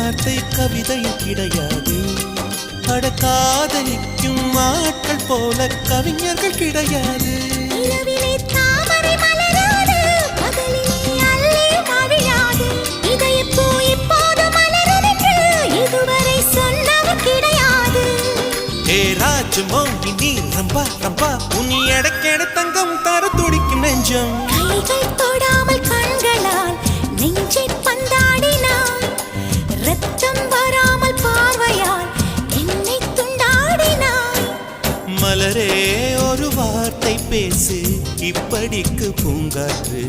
வார்த்தை கவிதையும் கிடையாது. அட காதலிக்கும் ஆட்கள் போல கவிஞர்கள் கிடையாது. நீ ரம்பா ரம்பா உன்னி எடக்கெட தங்கம் தர துடிக்கும் நெஞ்சம். கைகள் தொடாமல் கண்களால் நெஞ்சை பந்தாடினாய். ரத்தம் வராமல் பார்வையால் என்னை துண்டாடினாய். மலரே ஒரு வார்த்தை பேசு இப்படிக்கு பூங்காற்று.